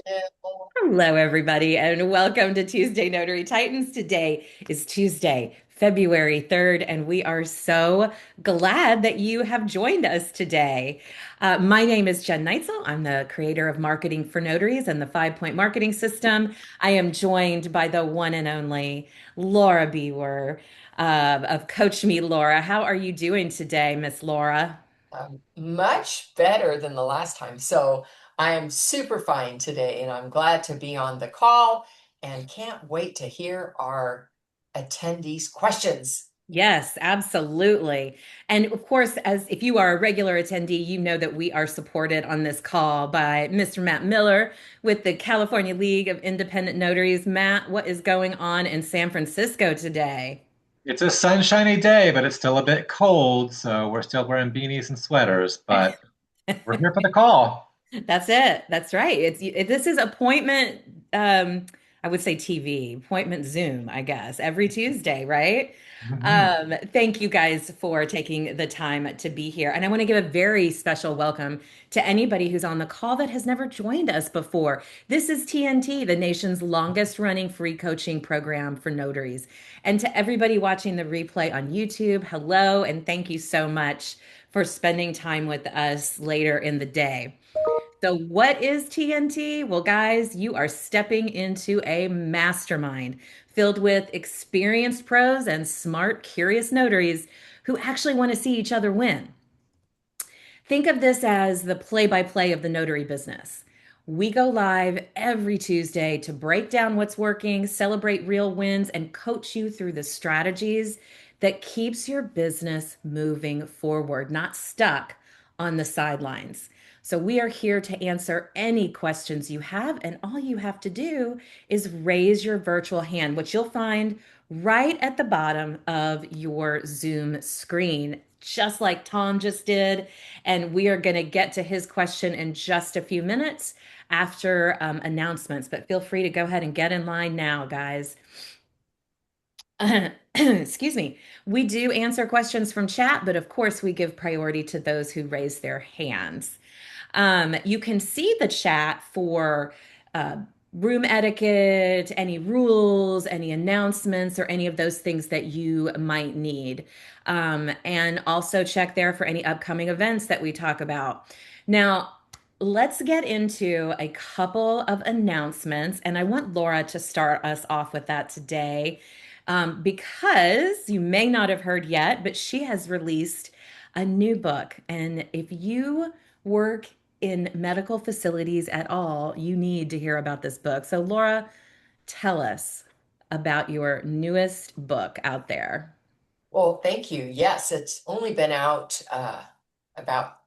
Hello, everybody, and welcome to Tuesday Notary Titans. Today is Tuesday, February 3rd, and we are so glad that you have joined us today. My name is Jen Neitzel. I'm the creator of Marketing for Notaries and the 5 Point Marketing System. I am joined by the one and only Laura Bewer of Coach Me Laura. How are you doing today, Miss Laura? Much better than the last time. So I am super fine today, and I'm glad to be on the call and can't wait to hear our attendees' questions. Yes, absolutely. And of course, as if you are a regular attendee, you know that we are supported on this call by Mr. Matt Miller with the California League of Independent Notaries. Matt, what is going on in San Francisco today? It's a sunshiny day, but it's still a bit cold, so we're still wearing beanies and sweaters, but we're here for the call. That's it. That's right. This is appointment I would say TV, appointment Zoom, I guess, every Tuesday, right? Mhm. Thank you guys for taking the time to be here. And I want to give a very special welcome to anybody who's on the call that has never joined us before. This is TNT, the nation's longest running free coaching program for notaries. And to everybody watching the replay on YouTube, hello, and thank you so much for spending time with us later in the day. So, what is TNT? Well, guys, you are stepping into a mastermind filled with experienced pros and smart, curious notaries who actually want to see each other win. Think of this as the play by play of the notary business. We go live every Tuesday to break down what's working, celebrate real wins, and coach you through the strategies that keeps your business moving forward, not stuck on the sidelines. So we are here to answer any questions you have, and all you have to do is raise your virtual hand, which you'll find right at the bottom of your Zoom screen, just like Tom just did. And we are going to get to his question in just a few minutes after announcements. But feel free to go ahead and get in line now, guys. Excuse me. We do answer questions from chat, but of course, we give priority to those who raise their hands. You can see the chat for uh, room etiquette, any rules, any announcements, or any of those things that you might need. And also check there for any upcoming events that we talk about. Now, let's get into a couple of announcements, and I want Laura to start us off with that today. Because you may not have heard yet, but she has released a new book. And if you work in medical facilities at all, you need to hear about this book. So, Laura, tell us about your newest book out there. Well, thank you. Yes, it's only been out about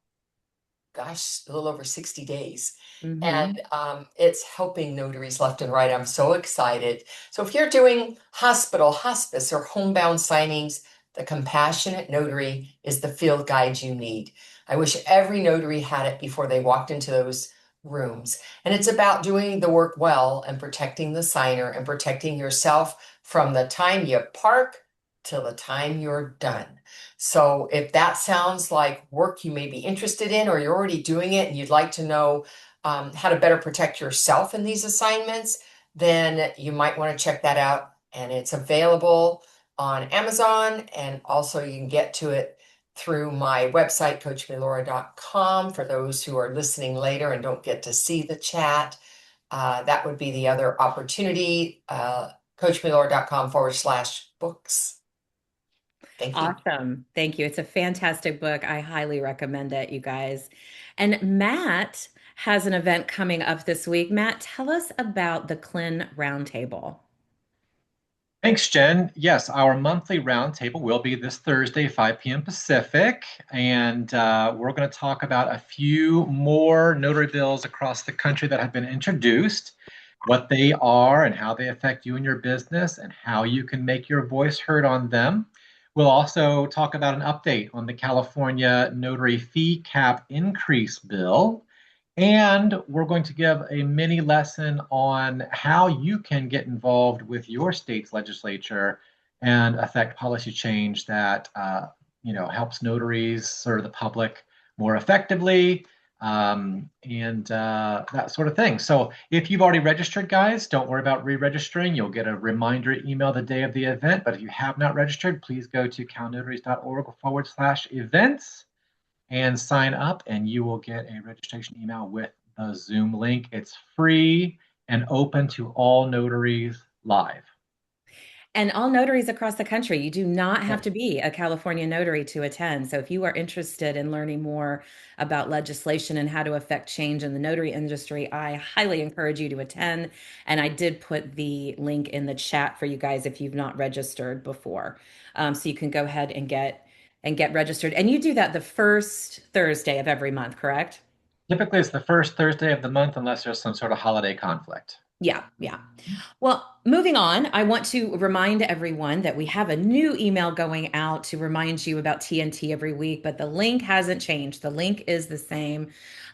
a little over 60 days. Hmm. And it's helping notaries left and right. I'm so excited. So if you're doing hospital, hospice, or homebound signings, the Compassionate Notary is the field guide you need. I wish every notary had it before they walked into those rooms. And it's about doing the work well and protecting the signer and protecting yourself from the time you park till the time you're done. So if that sounds like work you may be interested in, or you're already doing it and you'd like to know how to better protect yourself in these assignments, then you might want to check that out. And it's available on Amazon, and also you can get to it through my website, coachmelora.com, for those who are listening later and don't get to see the chat. That would be the other opportunity, coachmelora.com/books. Thank you. Awesome. Thank you. It's a fantastic book. I highly recommend it, you guys. And Matt has an event coming up this week. Matt, tell us about the Clean Roundtable. Thanks, Jen. Yes, our monthly roundtable will be this Thursday, 5 p.m. Pacific, and we're going to talk about a few more notary bills across the country that have been introduced, what they are and how they affect you and your business, and how you can make your voice heard on them. We'll also talk about an update on the California notary fee cap increase bill. And we're going to give a mini lesson on how you can get involved with your state's legislature and affect policy change that helps notaries serve the public more effectively, and that sort of thing. So if you've already registered, guys, don't worry about re-registering. You'll get a reminder email the day of the event. But if you have not registered, please go to calnotaries.org/events and sign up, and you will get a registration email with the Zoom link. It's free and open to all notaries live. And all notaries across the country, you do not have Yeah. to be a California notary to attend. So if you are interested in learning more about legislation and how to affect change in the notary industry, I highly encourage you to attend. And I did put the link in the chat for you guys if you've not registered before. So you can go ahead and get registered. And you do that the first Thursday of every month, correct? Typically, it's the first Thursday of the month unless there's some sort of holiday conflict. Yeah, yeah. Well, moving on, I want to remind everyone that we have a new email going out to remind you about TNT every week, but the link hasn't changed. The link is the same.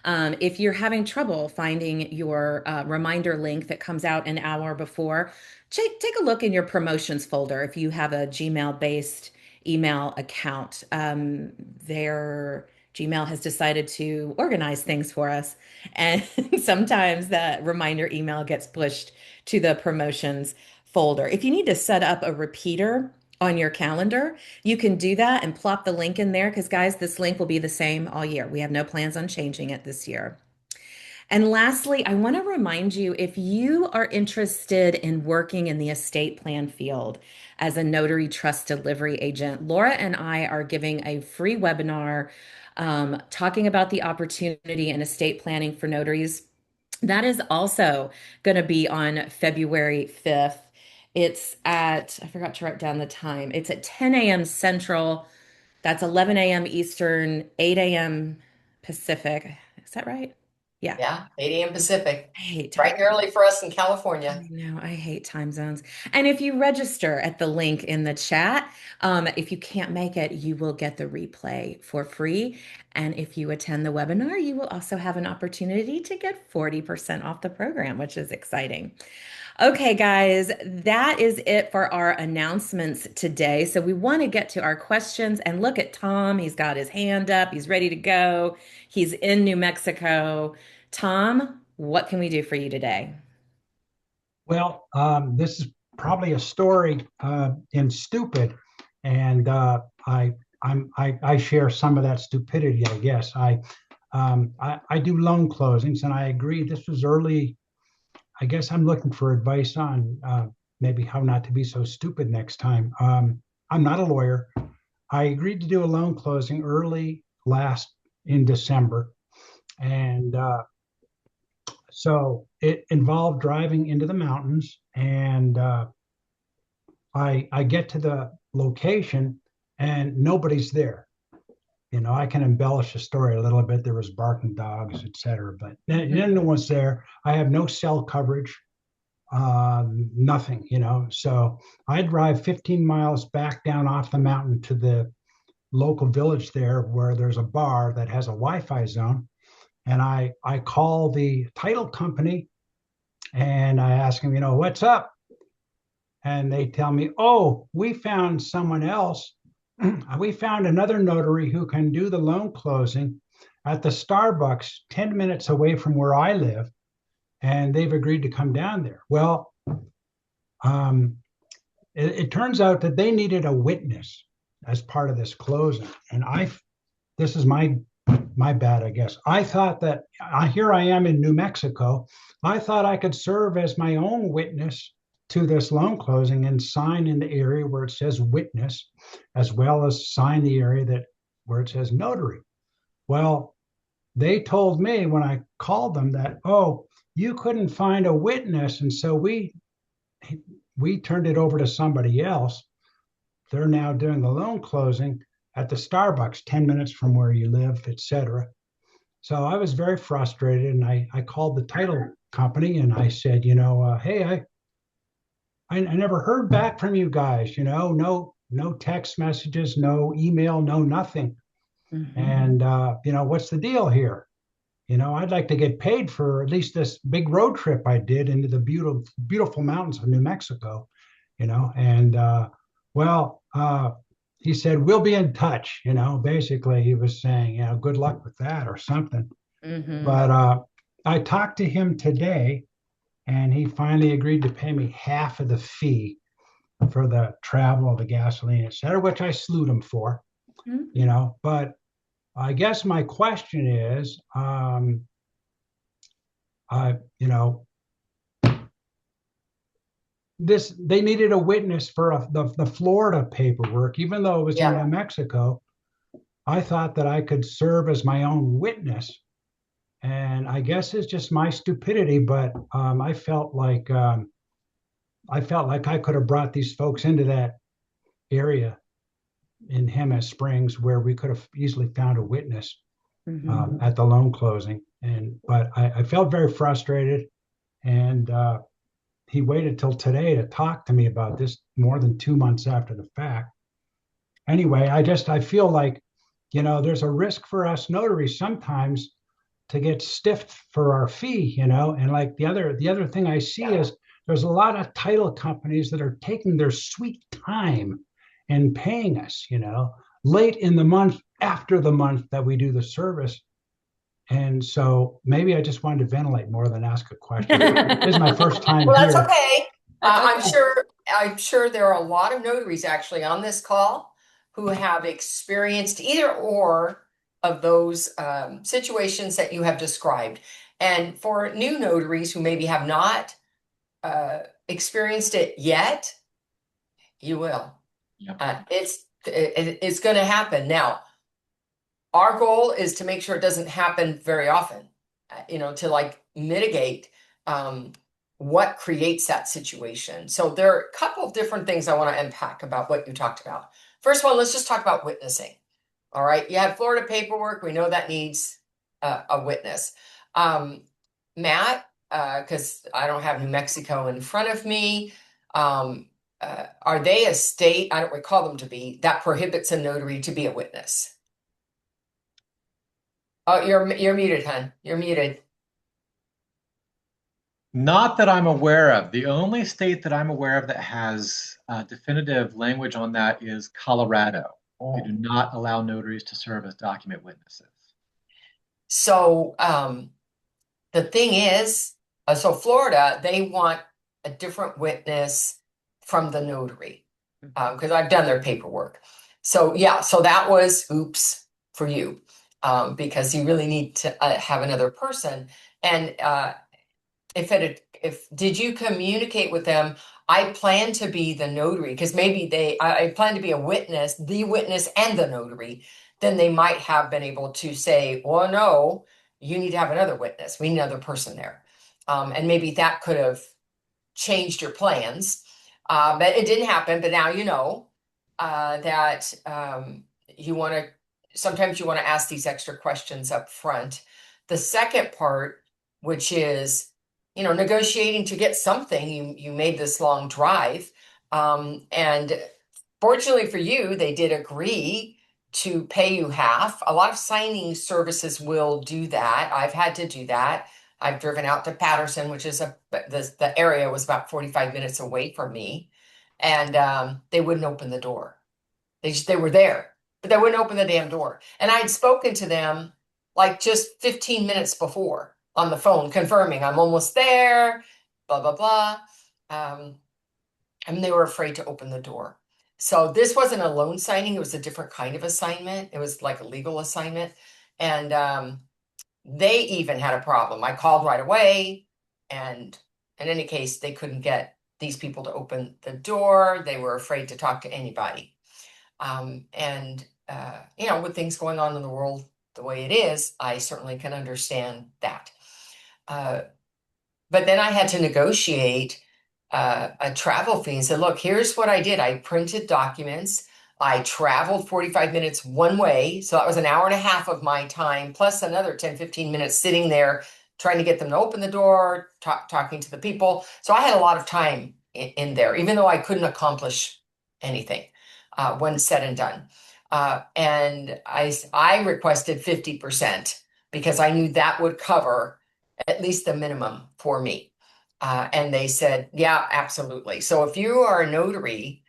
If you're having trouble finding your reminder link that comes out an hour before, take a look in your promotions folder if you have a Gmail-based email account. Their Gmail has decided to organize things for us. And sometimes that reminder email gets pushed to the promotions folder. If you need to set up a repeater on your calendar, you can do that and plop the link in there because, guys, this link will be the same all year. We have no plans on changing it this year. And lastly, I want to remind you if you are interested in working in the estate plan field as a notary trust delivery agent, Laura and I are giving a free webinar talking about the opportunity in estate planning for notaries. That is also going to be on February 5th. It's at, I forgot to write down the time. It's at 10 a.m. Central. That's 11 a.m. Eastern, 8 a.m. Pacific. Is that right? Yeah. Yeah, 8 a.m. Pacific. I hate time. Bright and early for us in I California. know, I hate time zones. And if you register at the link in the chat, if you can't make it, you will get the replay for free. And if you attend the webinar, you will also have an opportunity to get 40% off the program, which is exciting. Okay, guys, that is it for our announcements today. So we want to get to our questions and look at Tom. He's got his hand up, he's ready to go. He's in New Mexico. Tom, what can we do for you today? Well, this is probably a story in stupid, and I share some of that stupidity, I guess. I do loan closings, and I agree this was early. I guess I'm looking for advice on maybe how not to be so stupid next time. I'm not a lawyer. I agreed to do a loan closing early last in December, and so it involved driving into the mountains, and I get to the location, and nobody's there. You know, I can embellish the story a little bit. There was barking dogs, etc., but no one's there. I have no cell coverage, nothing. You know, so I drive 15 miles back down off the mountain to the local village there, where there's a bar that has a Wi-Fi zone, and I call the title company and I ask them, you know, what's up? And they tell me, oh, we found someone else. We found another notary who can do the loan closing at the Starbucks 10 minutes away from where I live. And they've agreed to come down there. Well, um, it turns out that they needed a witness as part of this closing. And this is my bad, I guess. I thought that here I am in New Mexico. I thought I could serve as my own witness to this loan closing and sign in the area where it says witness, as well as sign the area where it says notary. Well, they told me when I called them that, oh, you couldn't find a witness, and so we turned it over to somebody else. They're now doing the loan closing at the Starbucks 10 minutes from where you live, etc. So I was very frustrated, and I called the title company and I said, you know, hey, I never heard back from you guys, you know, no text messages, no email, no nothing. Mm-hmm. And, you know, what's the deal here? You know, I'd like to get paid for at least this big road trip I did into the beautiful, beautiful mountains of New Mexico, you know, and well, he said, we'll be in touch, you know, basically he was saying, you know, good luck with that or something. Mm-hmm. But I talked to him today, and he finally agreed to pay me half of the fee for the travel, the gasoline, et cetera, which I slewed him for, you Mm-hmm. know. But I guess my question is, you know, this they needed a witness for the Florida paperwork, even though it was in Yeah. New Mexico. I thought that I could serve as my own witness, and I guess it's just my stupidity, but I felt like I could have brought these folks into that area in Jemez Springs where we could have easily found a witness Mm-hmm. at the loan closing. And but I felt very frustrated, and he waited till today to talk to me about this more than 2 months after the fact. Anyway, I feel like, there's a risk for us notaries sometimes to get stiffed for our fee, and like the other thing I see Yeah. is there's a lot of title companies that are taking their sweet time and paying us, late in the month after the month that we do the service. And so maybe I just wanted to ventilate more than ask a question. This is my first time Well, that's here. okay. That's I'm okay. sure I'm sure there are a lot of notaries actually on this call who have experienced either or of those situations that you have described. And for new notaries who maybe have not experienced it yet, you will. Yep. It's going to happen. Now, our goal is to make sure it doesn't happen very often, to like mitigate um, what creates that situation. So there are a couple of different things I want to unpack about what you talked about. First one, let's just talk about witnessing. All right, you have Florida paperwork. We know that needs a witness. Um, Matt, because I don't have New Mexico in front of me, are they a state, I don't recall them to be, that prohibits a notary to be a witness? Oh, you're muted, hon. You're muted. Not that I'm aware of. The only state that I'm aware of that has definitive language on that is Colorado. They do not allow notaries to serve as document witnesses. So the thing is, so Florida, they want a different witness from the notary because I've done their paperwork. So yeah, so that was oops for you because you really need to have another person. And if did you communicate with them? I plan to be the notary because maybe I plan to be a witness, the witness and the notary. Then they might have been able to say, well, no, you need to have another witness. We need another person there. And maybe that could have changed your plans. But it didn't happen. But now you know that you want to, sometimes you want to ask these extra questions up front. The second part, which is, negotiating to get something, you made this long drive. And fortunately for you, they did agree to pay you half. A lot of signing services will do that. I've had to do that. I've driven out to Patterson, which is the area was about 45 minutes away from me, and they wouldn't open the door. They were there, but they wouldn't open the damn door. And I'd spoken to them like just 15 minutes before on the phone, confirming I'm almost there, blah blah blah. Um, and they were afraid to open the door. So this wasn't a loan signing; it was a different kind of assignment. It was like a legal assignment, and they even had a problem. I called right away, and in any case, they couldn't get these people to open the door. They were afraid to talk to anybody. And with things going on in the world the way it is, I certainly can understand that. Uh, but then I had to negotiate a travel fee and said, look, here's what I did. I printed documents. I traveled 45 minutes one way. So that was an hour and a half of my time, plus another 10, 15 minutes sitting there trying to get them to open the door, talking to the people. So I had a lot of time in there, even though I couldn't accomplish anything when said and done. And I requested 50% because I knew that would cover at least the minimum for me. And they said, yeah, absolutely. So if you are a notary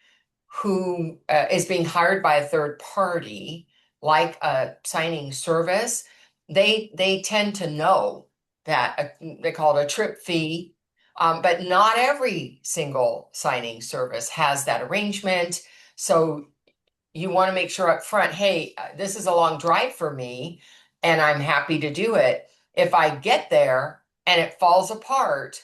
who is being hired by a third party, like a signing service, they tend to know that they call it a trip fee, but not every single signing service has that arrangement. So you want to make sure up front, hey, this is a long drive for me, and I'm happy to do it. If I get there and it falls apart,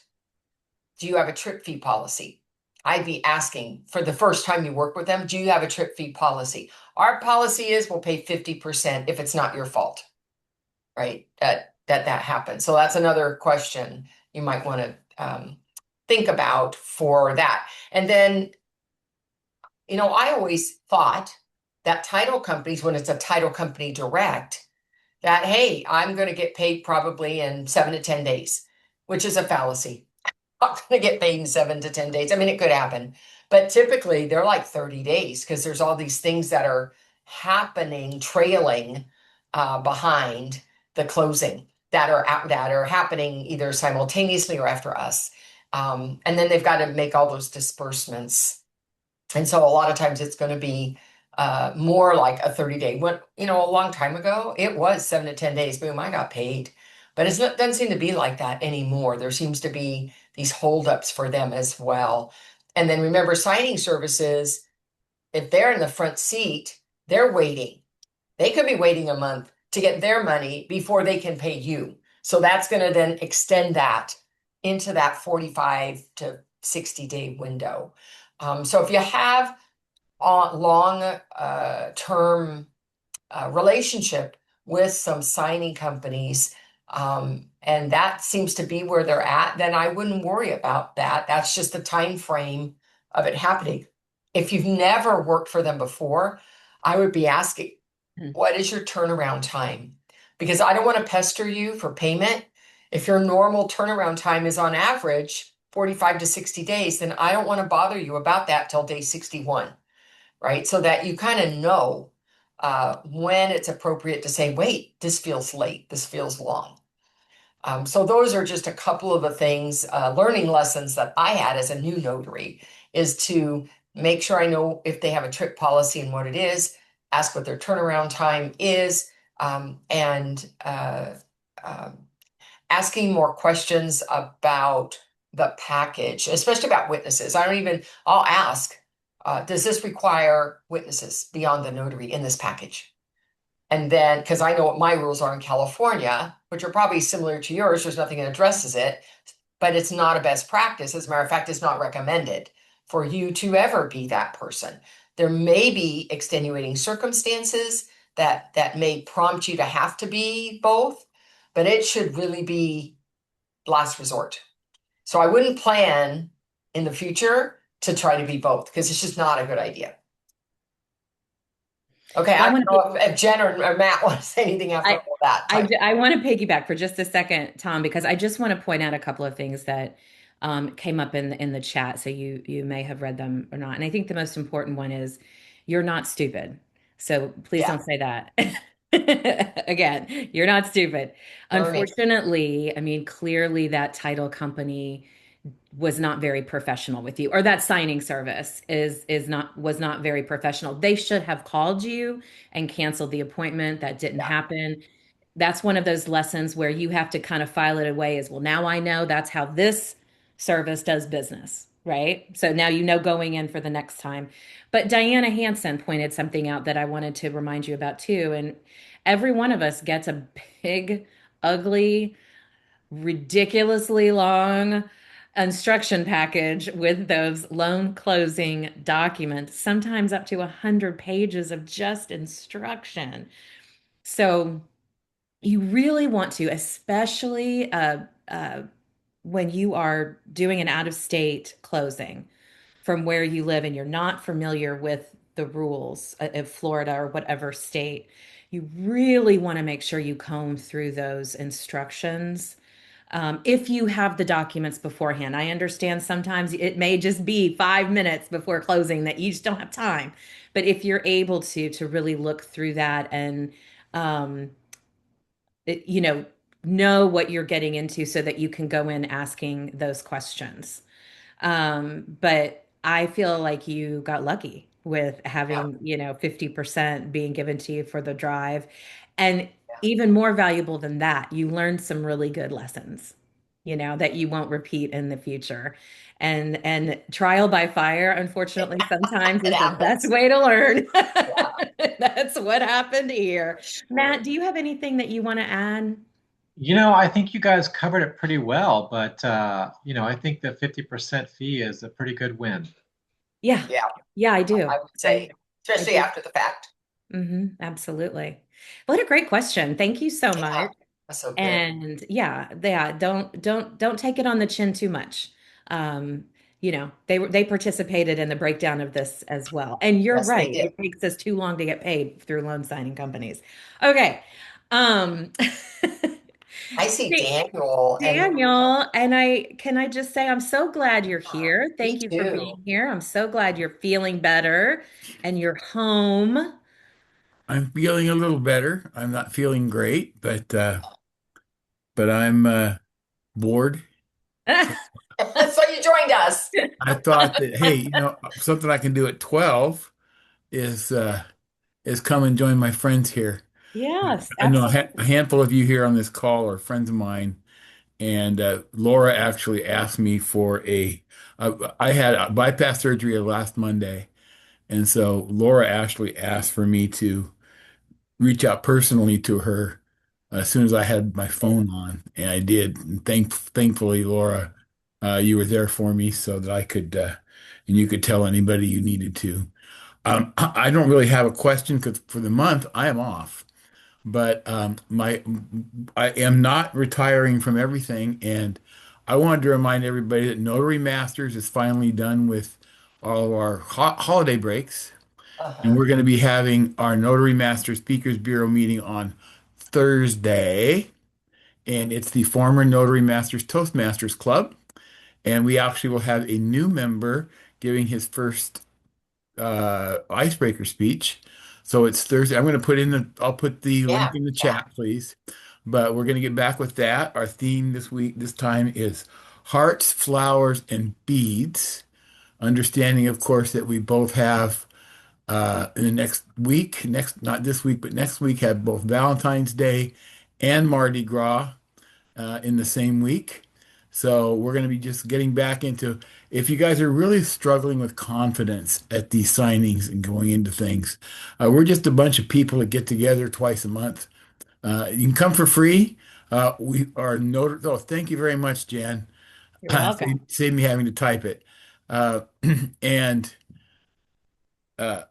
do you have a trip fee policy? I'd be asking for the first time you work with them, do you have a trip fee policy? Our policy is we'll pay 50% if it's not your fault, right? That happens. So that's another question you might want to think about for that. And then, I always thought that title companies, when it's a title company direct, that, hey, I'm going to get paid probably in 7 to 10 days, which is a fallacy. Not going to get paid in 7 to 10 days. I mean, it could happen, but typically they're like 30 days because there's all these things that are happening, trailing behind the closing that are happening either simultaneously or after us. And then they've got to make all those disbursements. And so a lot of times it's going to be more like a 30-day. When, a long time ago, it was 7 to 10 days. Boom, I got paid. But it doesn't seem to be like that anymore. There seems to be these holdups for them as well. And then remember, signing services, if they're in the front seat, they're waiting. They could be waiting a month to get their money before they can pay you. So that's going to then extend that into that 45 to 60-day window. So if you have a long term relationship with some signing companies, and that seems to be where they're at, then I wouldn't worry about that. That's just the time frame of it happening. If you've never worked for them before, I would be asking, what is your turnaround time? Because I don't want to pester you for payment. If your normal turnaround time is on average 45 to 60 days, then I don't want to bother you about that till day 61, right? So that you kind of know when it's appropriate to say, wait, this feels late, this feels long. So those are just a couple of the things, learning lessons that I had as a new notary, is to make sure I know if they have a trip policy and what it is, ask what their turnaround time is, and asking more questions about the package, especially about witnesses. I'll ask, does this require witnesses beyond the notary in this package? And then, because I know what my rules are in California, which are probably similar to yours, there's nothing that addresses it, but it's not a best practice. As a matter of fact, it's not recommended for you to ever be that person. There may be extenuating circumstances that may prompt you to have to be both, but it should really be last resort. So I wouldn't plan in the future to try to be both because it's just not a good idea. Okay, Well, I don't know if Jen or Matt want to say anything after I, all that I, type. I want to piggyback for just a second, Tom, because I just want to point out a couple of things that came up in the chat. So you may have read them or not. And I think the most important one is you're not stupid. So please Yeah, don't say that. Again, you're not stupid. learning. Unfortunately, I mean, clearly that title company was not very professional with you, or that signing service is not was not very professional. They should have called you and canceled the appointment. That didn't Yeah, happen. That's one of those lessons where you have to kind of file it away as well. Now I know that's how this service does business, right? So now you know going in for the next time. But Diana Hansen pointed something out that I wanted to remind you about too. And every one of us gets a big, ugly, ridiculously long instruction package with those loan closing documents, sometimes up to 100 pages of just instruction. So you really want to, especially when you are doing an out of state closing from where you live and you're not familiar with the rules of Florida or whatever state, you really want to make sure you comb through those instructions. If you have the documents beforehand, I understand sometimes it may just be 5 minutes before closing that you just don't have time. But if you're able to really look through that and um, it, know what you're getting into so that you can go in asking those questions. But I feel like you got lucky with yeah, having, 50% being given to you for the drive. And yeah. even more valuable than that, you learned some really good lessons, that you won't repeat in the future. And trial by fire, unfortunately, sometimes It is the best happens. way to learn. Yeah. That's what happened here. Matt, Sure. do you have anything that you want to add? I think you guys covered it pretty well, but I think the 50% fee is a pretty good win. Yeah. Yeah, Yeah, I do. I would I say, I especially do. after the fact. Absolutely. What a great question. Thank you so Yeah, much. that's so good. And yeah, don't take it on the chin too much. Um, they participated in the breakdown of this as well. And you're Yes, they right. did. It takes us too long to get paid through loan signing companies. Okay. Um, I see Da- Daniel, and Daniel, and I just say I'm so glad you're here. me Thank you for too. being here. I'm so glad you're feeling better and you're home. I'm feeling a little better. I'm not feeling great, but I'm bored. So So you joined us. I thought that, hey, something I can do at 12 is come and join my friends here. Yes, I know a absolutely. handful of you here on this call are friends of mine, and Laura actually asked me for I had a bypass surgery last Monday, and so Laura actually asked for me to reach out personally to her as soon as I had my phone on, and I did. And thankfully, Laura, you were there for me so that I could, and you could tell anybody you needed to. I don't really have a question because for the month I am off, but I am not retiring from everything, and I wanted to remind everybody that Notary Masters is finally done with all of our holiday breaks. And Uh-huh. we're going to be having our Notary Master Speakers Bureau meeting on Thursday. And it's the former Notary Masters Toastmasters Club. And we actually will have a new member giving his first icebreaker speech. So it's Thursday. I'll put the Yeah, link in the yeah, chat, please. But we're going to get back with that. Our theme this time is hearts, flowers, and beads. Understanding, of course, that we both have in the next week, not this week, but next week, have both Valentine's Day and Mardi Gras in the same week. So we're going to be just getting back into if you guys are really struggling with confidence at these signings and going into things, we're just a bunch of people that get together twice a month. You can come for free. We are noted. Oh, thank you very much, Jan. You're welcome. Save me having to type it. Uh, and uh,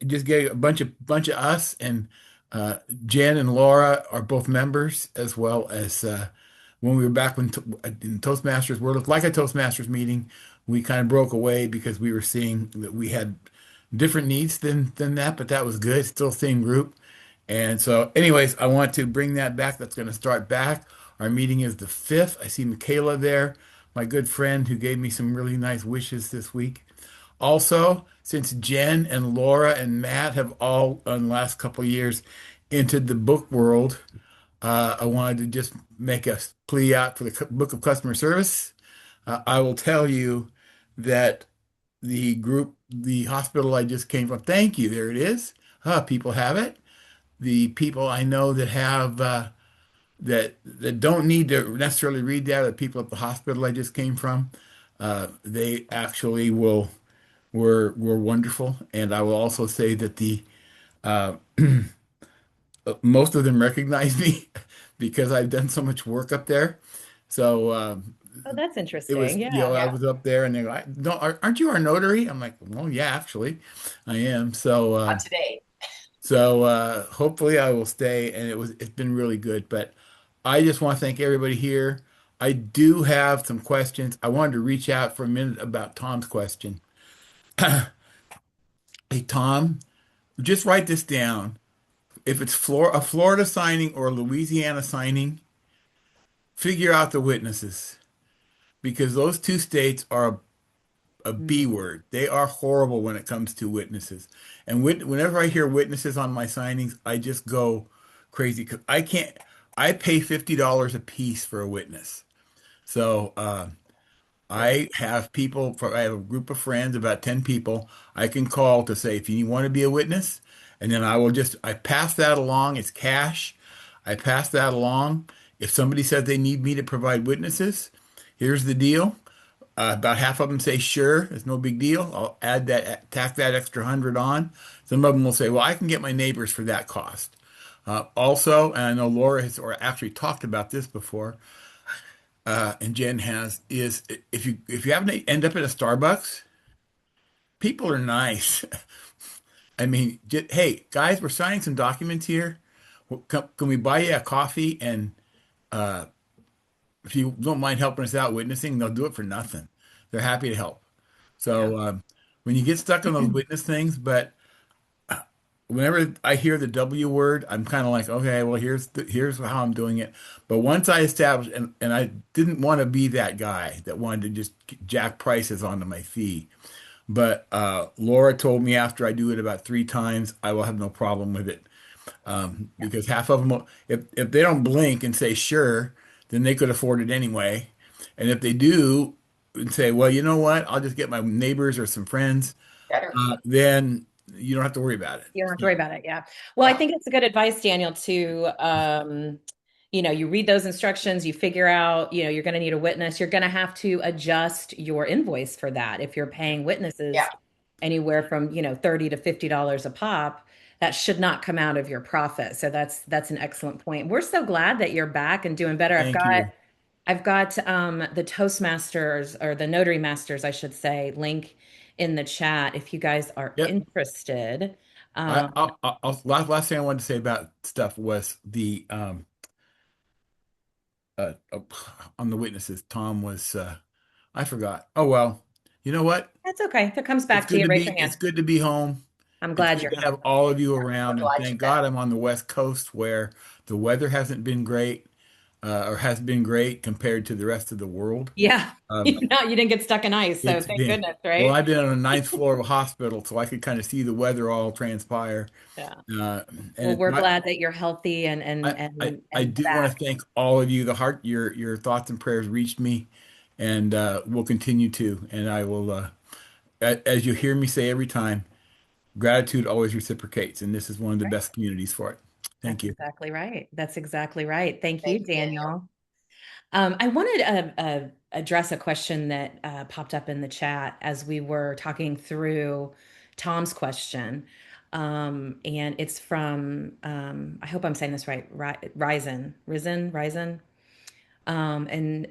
just get a bunch of us and uh, Jen and Laura are both members as well as when we were back in Toastmasters World, like a Toastmasters meeting, we kind of broke away because we were seeing that we had different needs than that, but that was good. Still same group. And so, anyways, I want to bring that back. That's going to start back. Our meeting is the 5th. I see Michaela there, my good friend who gave me some really nice wishes this week. Also, since Jen and Laura and Matt have all, in the last couple of years, entered the book world, I wanted to just make a plea out for the Book of Customer Service. I will tell you that the hospital I just came from, thank you, there it is. People have it. The people I know that have that don't need to necessarily read that, the people at the hospital I just came from, they actually were wonderful. And I will also say that the uh, most of them recognize me because I've done so much work up there. So Oh, that's it was, interesting. Yeah. I yeah. was up there and they go, "No, aren't you our notary?" I'm like, "Well, yeah, actually, I am." Not today. Hopefully I will stay, and it's been really good. But I just want to thank everybody here. I do have some questions. I wanted to reach out for a minute about Tom's question. Hey, Tom, just write this down. If it's a Florida signing or a Louisiana signing, figure out the witnesses because those two states are a B Mhm. word. They are horrible when it comes to witnesses. And whenever I hear witnesses on my signings, I just go crazy because I can't. I pay $50 a piece for a witness. So Yeah. I have a group of friends, about 10 people, I can call to say, if you want to be a witness, and then I pass that along. It's cash. I pass that along. If somebody says they need me to provide witnesses, here's the deal. About half of them say, sure, it's no big deal. I'll add that, tack that extra 100 on. Some of them will say, well, I can get my neighbors for that cost. Also, and I know Laura has or actually talked about this before, and Jen has, is if you happen to end up at a Starbucks, people are nice. I mean, hey guys, we're signing some documents here. Well, can we buy you a coffee? And if you don't mind helping us out witnessing, they'll do it for nothing. They're happy to help. Yeah. So when you get stuck on those witness things, but whenever I hear the W word, I'm kind of like, okay, well, here's how I'm doing it. But once I established, and I didn't want to be that guy that wanted to just jack prices onto my fee. But Laura told me after I do it about 3 times, I will have no problem with it. Because half of them, if they don't blink and say sure, then they could afford it anyway. And if they do and say, well, you know what, I'll just get my neighbors or some friends, Better. then you don't have to worry about it. You don't have to So, worry about it. Yeah. Well, I Yeah. think it's a good advice, Daniel, to you read those instructions, you figure out, you're going to need a witness. You're going to have to adjust your invoice for that. If you're paying Yeah. witnesses anywhere from, $30 to $50 a pop, that should not come out of your profit. So that's an excellent point. We're so glad that you're back and doing better. thank you. I've got the Toastmasters or the Notary Masters, I should say, link in the chat if you guys are Yep. interested. I, Um, last thing I wanted to say about stuff was the on the witnesses. Tom was I forgot. Oh well, you know what? that's okay. If it comes back to you, raise your It's hand. good to be home. I'm It's glad good you're to home. have all of you We're around, and glad you're thank back. God I'm on the West Coast where the weather hasn't been great, or has been great compared to the rest of the world. Yeah. Um, You didn't get stuck in ice, so it's thank been goodness, well, right? I've been on the ninth floor of a hospital, so I could kind of see the weather all transpire. Yeah. Uh, and Well, it's we're not. glad that you're healthy and I, and I, and I and do want back. to thank all of you. Your thoughts and prayers reached me, and will continue to. And I will, as you hear me say every time, gratitude always reciprocates, and this is one of the Right. best communities for it. Thank That's you. exactly right. That's exactly right. Thank you, Thank you, Daniel. Daniel. I wanted to address a question that popped up in the chat as we were talking through Tom's question. And it's from, I hope I'm saying this right, Risen. And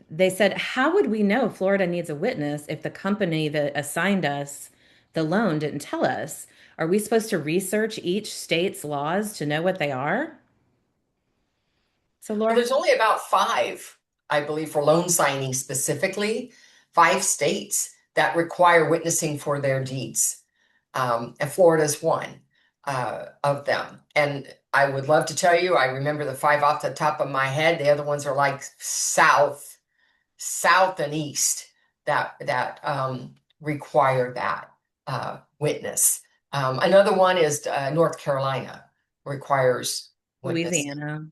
they said, how would we know Florida needs a witness if the company that assigned us the loan didn't tell us? Are we supposed to research each state's laws to know what they are? So, Well, Laura, there's only about five, I believe, for loan signing specifically, 5 states that require witnessing for their deeds. And Florida's one of them. And I would love to tell you, I remember the five off the top of my head. The other ones are like south and east that require that witness. Another one is North Carolina requires witness. Louisiana.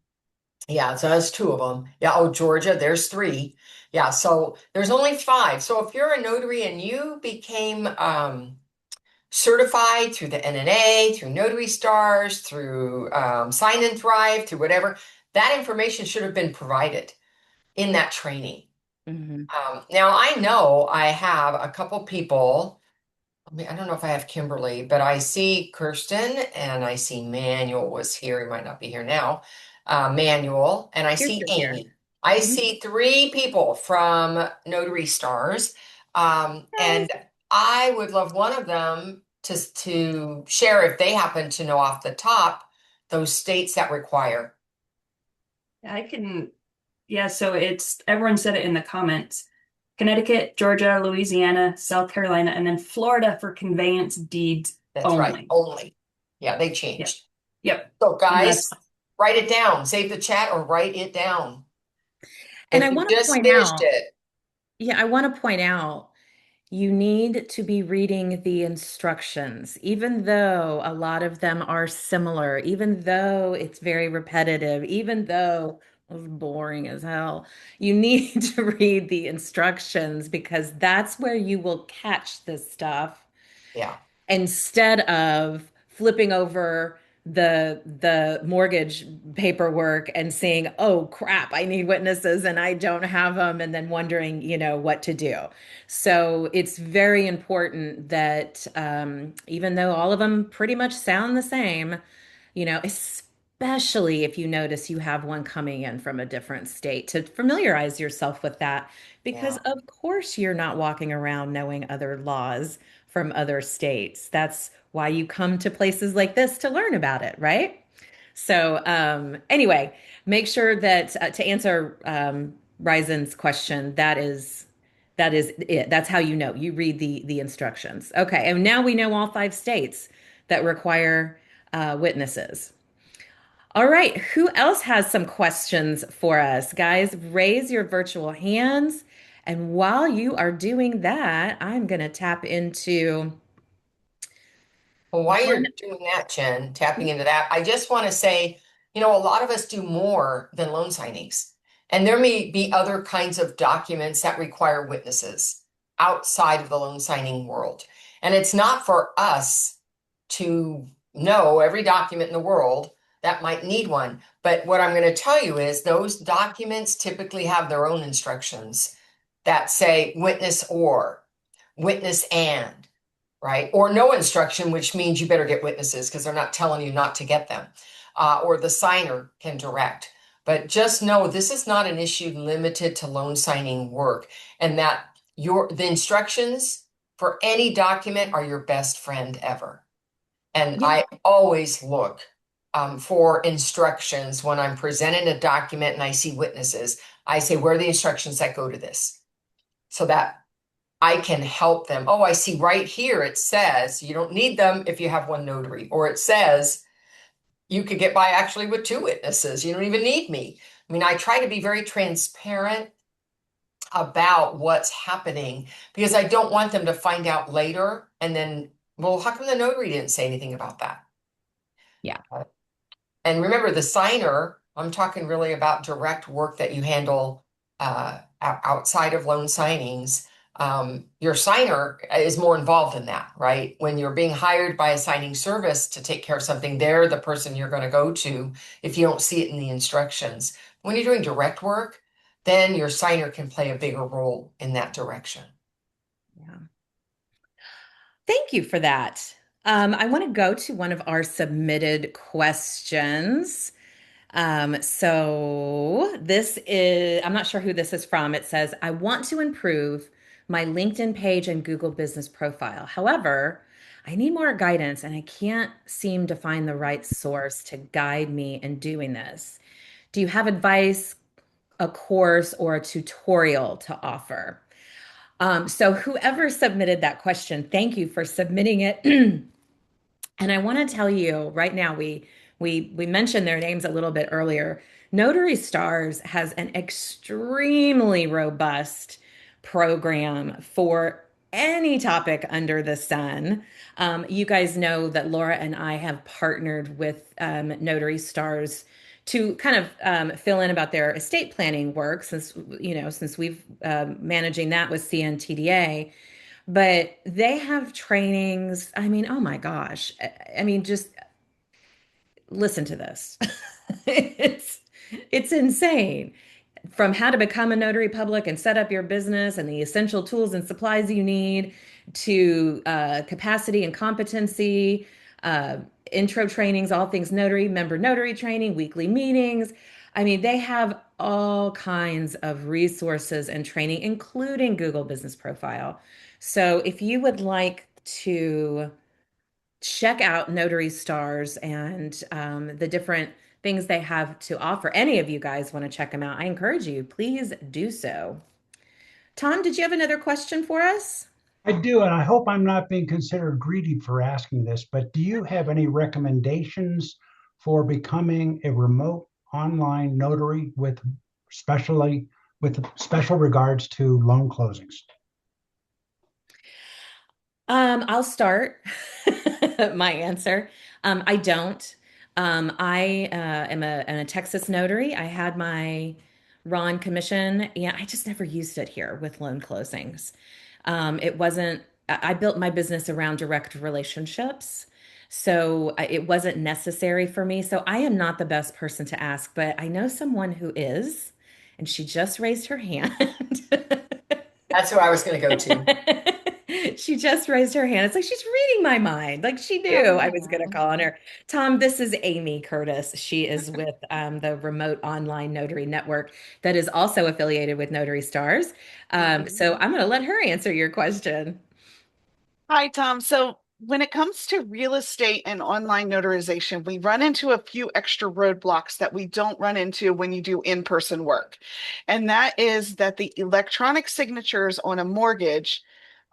Yeah, so that's two of them. Yeah, oh, Georgia, there's three. Yeah, so there's only five. So if you're a notary and you became certified through the NNA, through Notary Stars, through Sign and Thrive, through whatever, that information should have been provided in that training. Mhm. Now I know I have a couple people. I mean, I don't know if I have Kimberly, but I see Kirsten and I see Manuel was here. He might not be here now. Manuel, and I see Kirsten's here. Amy. I Mhm. see three people from Notary Stars. Guys. And I would love one of them to share if they happen to know off the top those states that require. I can, yeah, so it's everyone said it in the comments. Connecticut, Georgia, Louisiana, South Carolina, and then Florida for conveyance deeds That's right, only. only. Yeah, they Yep. changed. Yep. So And guys, that's write it down. Save the chat or write it down. And If I you want to just point finished out, it, yeah, I want to point out you need to be reading the instructions, even though a lot of them are similar, even though it's very repetitive, even though it's boring as hell. You need to read the instructions because that's where you will catch this stuff yeah. instead of flipping over the mortgage paperwork and seeing, oh crap, I need witnesses and I don't have them, and then wondering, what to do. So it's very important that even though all of them pretty much sound the same, especially if you notice you have one coming in from a different state, to familiarize yourself with that, because Yeah. of course you're not walking around knowing other laws from other states. That's why you come to places like this to learn about it, right? So, anyway, make sure that to answer Ryzen's question, that is it. That's how you know. You read the instructions. Okay, and now we know all 5 states that require witnesses. All right, who else has some questions for us? Guys, raise your virtual hands. And while you are doing that, I'm going to tap into Well, while one. you're doing that, Jen, tapping into that, I just want to say, a lot of us do more than loan signings. And there may be other kinds of documents that require witnesses outside of the loan signing world. And it's not for us to know every document in the world that might need one. But what I'm going to tell you is those documents typically have their own instructions that say witness and, right? Or no instruction, which means you better get witnesses because they're not telling you not to get them. Or the signer can direct. But just know this is not an issue limited to loan signing work, and that the instructions for any document are your best friend ever. And Yeah. I always look for instructions when I'm presenting a document and I see witnesses. I say, where are the instructions that go to this? So that I can help them. Oh, I see right here it says you don't need them if you have one notary, or it says you could get by actually with 2 witnesses. You don't even need me. I mean, I try to be very transparent about what's happening because I don't want them to find out later and then, well, how come the notary didn't say anything about that? Yeah. And remember, the signer, I'm talking really about direct work that you handle outside of loan signings. Your signer is more involved in that, right? When you're being hired by a signing service to take care of something, they're the person you're going to go to if you don't see it in the instructions. When you're doing direct work, then your signer can play a bigger role in that direction. Yeah. Thank you for that. I want to go to one of our submitted questions. So this is, I'm not sure who this is from. It says, I want to improve my LinkedIn page and Google business profile. However, I need more guidance and I can't seem to find the right source to guide me in doing this. Do you have advice, a course, or a tutorial to offer? So whoever submitted that question, thank you for submitting it. And I want to tell you right now, we mentioned their names a little bit earlier. Notary Stars has an extremely robust program for any topic under the sun. You guys know that Laura and I have partnered with Notary Stars to kind of fill in about their estate planning work since we've managing that with CNTDA. But they have trainings. I mean, oh my gosh. I mean, just listen to this. It's it's insane. From how to become a notary public and set up your business and the essential tools and supplies you need to capacity and competency, uh, intro trainings, all things notary, member notary training, weekly meetings. I mean, they have all kinds of resources and training, including Google Business Profile. So if you would like to check out Notary Stars and the different things they have to offer, any of you guys want to check them out, I encourage you, please do so. Tom, did you have another question for us? I do, and I hope I'm not being considered greedy for asking this, but do you have any recommendations for becoming a remote online notary especially with special regards to loan closings? I'll start my answer. I don't. I am a Texas notary. I had my Ron commission. Yeah, I just never used it here with loan closings. It wasn't, I built my business around direct relationships. So it wasn't necessary for me. So I am not the best person to ask, but I know someone who is, and she just raised her hand. That's who I was going to go to. She just raised her hand. It's like she's reading my mind. Like she knew I was going to call on her. Tom, this is Amy Curtis. She is with the remote online notary network that is also affiliated with Notary Stars. So I'm going to let her answer your question. Hi, Tom. So when it comes to real estate and online notarization, we run into a few extra roadblocks that we don't run into when you do in-person work. And that is that the electronic signatures on a mortgage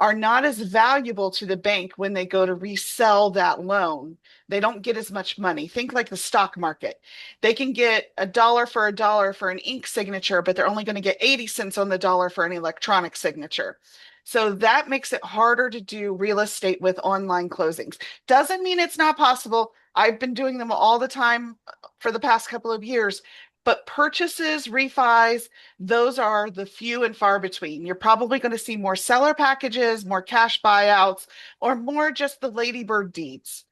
are not as valuable to the bank when they go to resell that loan. They don't get as much money. Think like the stock market. They can get a dollar for an ink signature, but they're only going to get 80 cents on the dollar for an electronic signature. So that makes it harder to do real estate with online closings. Doesn't mean it's not possible. I've been doing them all the time for the past couple of years. But purchases, refis, those are the few and far between. You're probably going to see more seller packages, more cash buyouts, or more just the ladybird deeds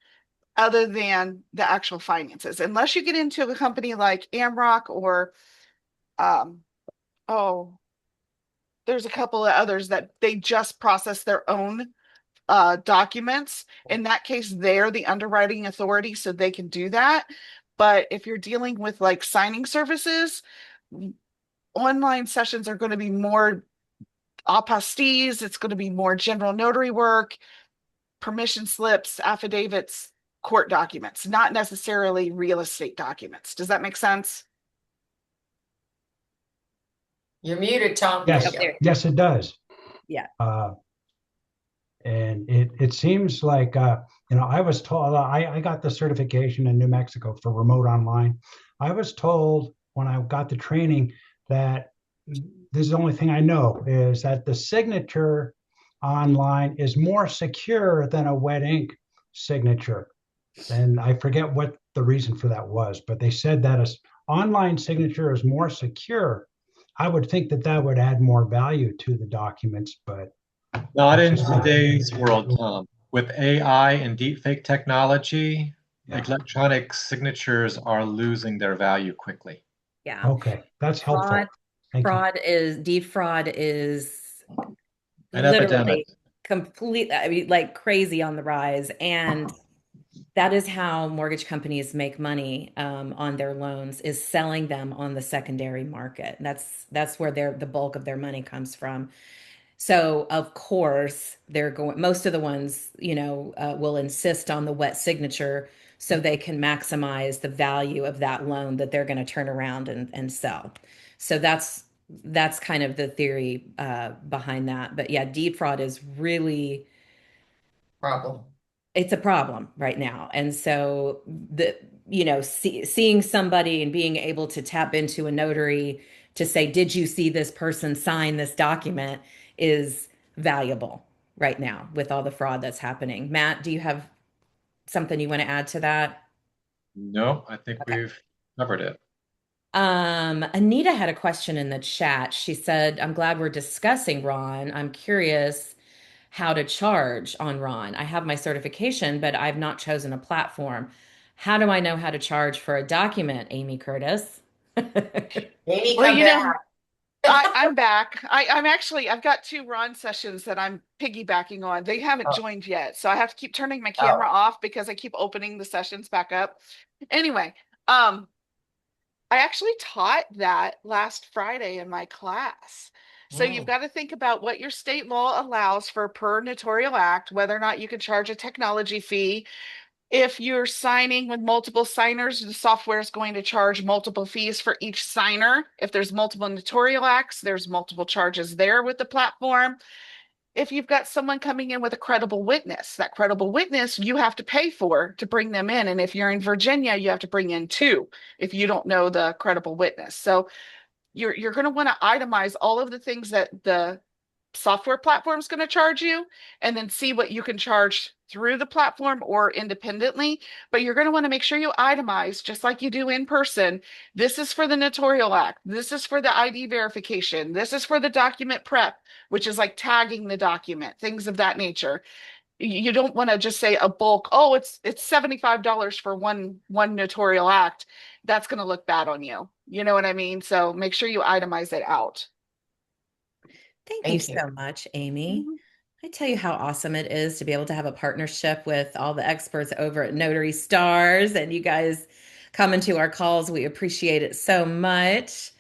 other than the actual finances. Unless you get into a company like Amrock or, um, oh, there's a couple of others that they just process their own documents. In that case, they're the underwriting authority, so they can do that. But if you're dealing with like signing services, online sessions are going to be more apostilles, it's going to be more general notary work, permission slips, affidavits, court documents, not necessarily real estate documents. Does that make sense? You're muted, Tom. There Oh, you Yes, go. there. yes, it does. Yeah. Uh, and it seems like I was told I got the certification in New Mexico for remote online. I was told when I got the training that this is the only thing I know is that the signature online is more secure than a wet ink signature. And I forget what the reason for that was, but they said that an online signature is more secure. I would think that that would add more value to the documents, but Not that's in just me. today's world, Tom. With AI and deepfake technology, Yeah. electronic signatures are losing their value quickly. Yeah. Okay. That's Fraud, helpful. Thank you. defraud is An epidemic. literally complete, I mean, like crazy on the rise. And that is how mortgage companies make money on their loans is selling them on the secondary market. That's where the bulk of their money comes from. So of course they're going. Most of the ones, will insist on the wet signature so they can maximize the value of that loan that they're going to turn around and sell. So that's kind of the theory behind that. But yeah, deep fraud is really Problem. it's a problem right now. And so seeing somebody and being able to tap into a notary to say, did you see this person sign this document is valuable right now with all the fraud that's happening. Matt, do you have something you want to add to that? No, I think Okay. we've covered it. Anita had a question in the chat. She said, I'm glad we're discussing Ron. I'm curious how to charge on Ron. I have my certification, but I've not chosen a platform. How do I know how to charge for a document, Amy Curtis? Amy, Well, come you know, back. I'm back. I've got two Ron sessions that I'm piggybacking on. They haven't Oh, joined yet, so I have to keep turning my camera oh. off because I keep opening the sessions back up. Anyway, um, I actually taught that last Friday in my class. So you've Mm. got to think about what your state law allows for per notarial act, whether or not you can charge a technology fee. If you're signing with multiple signers, the software is going to charge multiple fees for each signer. If there's multiple notarial acts, there's multiple charges there with the platform. If you've got someone coming in with a credible witness, that credible witness you have to pay for to bring them in. And if you're in Virginia, you have to bring in two if you don't know the credible witness. So you're going to want to itemize all of the things that the software platform is going to charge you and then see what you can charge through the platform or independently. But you're going to want to make sure you itemize just like you do in person. This is for the notarial act. This is for the ID verification. This is for the document prep, which is like tagging the document, things of that nature. You don't want to just say a bulk, oh, it's $75 for one notarial act. That's going to look bad on you. You know what I mean? So make sure you itemize it out. Thank you Thank you. so much, Amy. Mhm. I tell you how awesome it is to be able to have a partnership with all the experts over at Notary Stars and you guys coming to our calls. We appreciate it so much.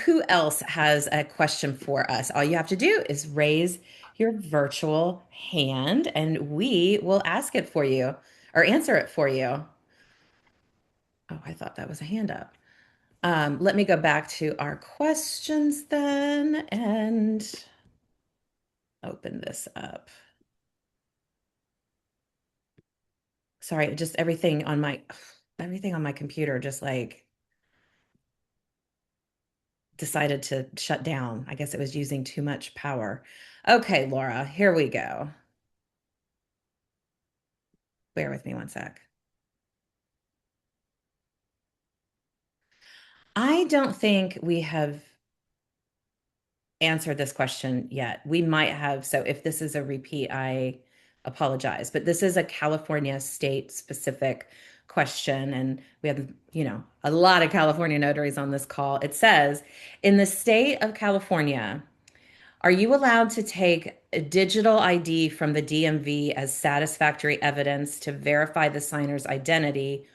Who else has a question for us? All you have to do is raise your virtual hand and we will ask it for you or answer it for you. Oh, I thought that was a hand up. Let me go back to our questions then and open this up. Sorry, just everything on my computer just like decided to shut down. I guess it was using too much power. Okay, Laura, here we go. Bear with me one sec. I don't think we have answered this question yet. We might have, so if this is a repeat, I apologize, but this is a California state specific question. And we have, a lot of California notaries on this call. It says, in the state of California, are you allowed to take a digital ID from the DMV as satisfactory evidence to verify the signer's identity,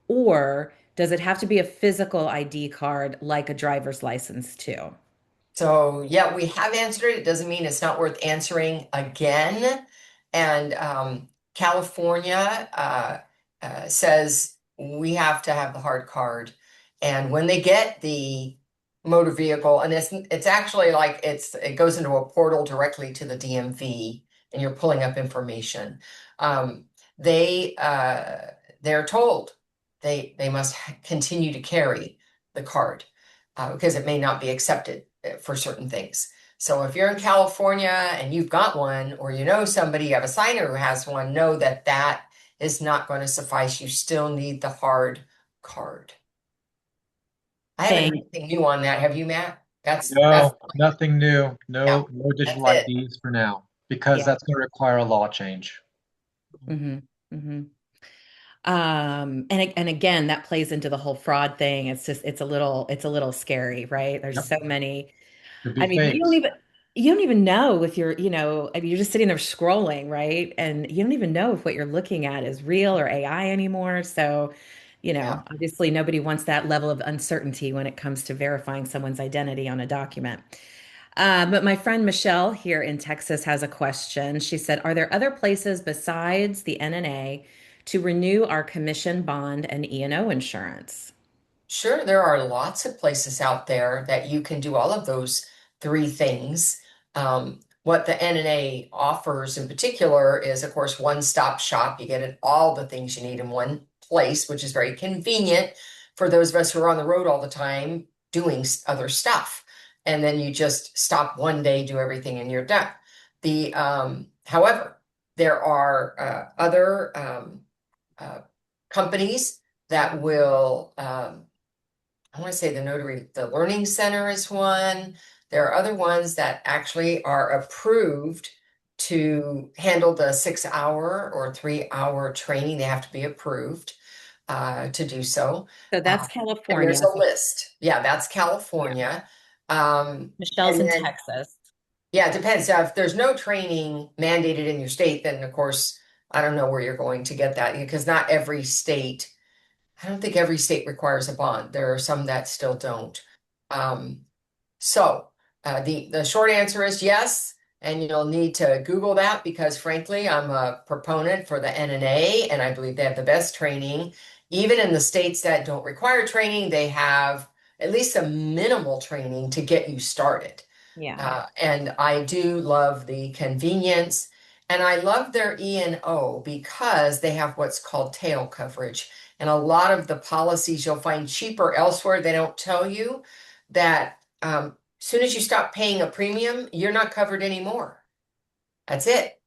or does it have to be a physical ID card like a driver's license too? So, yeah, we have answered it. It doesn't mean it's not worth answering again. And California says we have to have the hard card. And when they get the motor vehicle, and it's actually like it goes into a portal directly to the DMV, and you're pulling up information. Um, they're told they must continue to carry the card because it may not be accepted for certain things. So if you're in California and you've got one, or you know somebody, you have a signer who has one, know that that is not going to suffice. You still need the hard card. I haven't heard Thank, anything new on that. Have you, Matt? That's No, nothing new. yeah, No that's digital it. IDs for now, because yeah. that's going to require a law change. hmm hmm and again, that plays into the whole fraud thing. It's a little scary, right? There's Yep, so many. could I be mean, fakes. you don't even know if I mean, you're just sitting there scrolling, right? And you don't even know if what you're looking at is real or AI anymore. So, Yeah. obviously nobody wants that level of uncertainty when it comes to verifying someone's identity on a document. But my friend Michelle here in Texas has a question. She said, "Are there other places besides the NNA to renew our commission bond and E&O insurance?" Sure, there are lots of places out there that you can do all of those three things. What the NNA offers in particular is, of course, one-stop shop. You get it, all the things you need in one place, which is very convenient for those of us who are on the road all the time doing other stuff. And then you just stop one day, do everything, and you're done. However, there are other uh, companies that will I want to say the Learning Center is one. There are other ones that actually are approved to handle the 6 hour or 3 hour training. They have to be approved to do so. So Uh, that's and there's California. a list. Yeah, that's Yeah. California. Michelle's And in then, Texas. yeah, it depends. Now, if there's no training mandated in your state, then of course, I don't know where you're going to get that because not every state I don't think every state requires a bond. There are some that still don't. Um, the short answer is yes, and you'll need to Google that because frankly, I'm a proponent for the NNA, and I believe they have the best training. Even in the states that don't require training, they have at least a minimal training to get you started. Yeah. And I do love the convenience. And I love their E&O because they have what's called tail coverage. And a lot of the policies you'll find cheaper elsewhere, they don't tell you that as soon as you stop paying a premium, you're not covered anymore. That's it.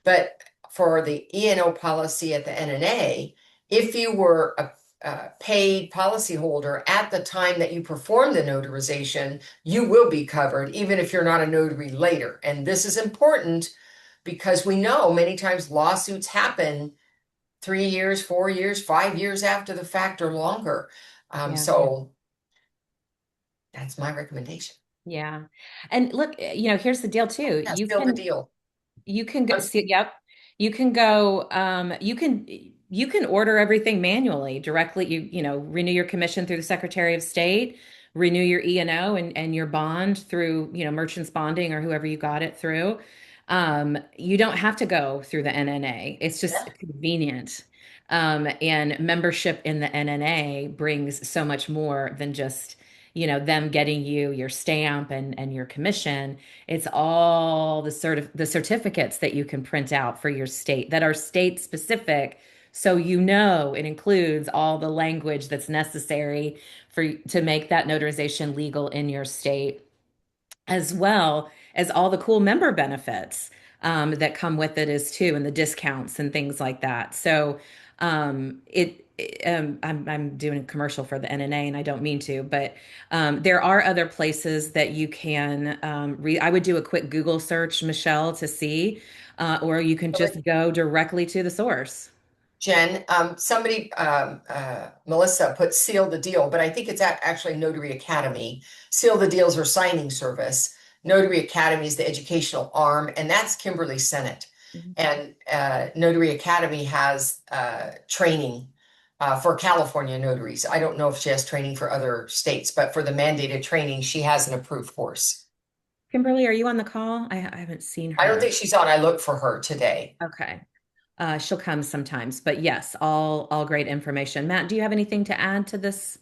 But for the E&O policy at the NNA, if you were a paid policyholder at the time that you perform the notarization, you will be covered, even if you're not a notary later. And this is important because we know many times lawsuits happen 3 years, 4 years, 5 years after the fact or longer. Yeah. So that's my recommendation. Yeah. And look, here's the deal too. Yeah, seal the deal. You can go I'm see, yep. You can go, you can order everything manually directly. Renew your commission through the Secretary of State, renew your E&O and your bond through, merchants bonding or whoever you got it through. You don't have to go through the NNA. It's just Yeah. convenient. And membership in the NNA brings so much more than just, them getting you your stamp and your commission. It's all the certificates that you can print out for your state that are state specific. So it includes all the language that's necessary to make that notarization legal in your state, as well as all the cool member benefits that come with it as too, and the discounts and things like that. So I'm doing a commercial for the NNA, and I don't mean to, but there are other places that you can read. I would do a quick Google search, Michelle, to see, or you can just go directly to the source. Jen, somebody, Melissa put seal the deal, but I think it's actually Notary Academy. Seal the deals or signing service. Notary Academy is the educational arm, and that's Kimberly Sennett. Mhm. And Notary Academy has training for California notaries. I don't know if she has training for other states, but for the mandated training, she has an approved course. Kimberly, are you on the call? I haven't seen I don't her. think she's on. I looked for her today. Okay. She'll come sometimes, but yes, all great information. Matt, do you have anything to add to this?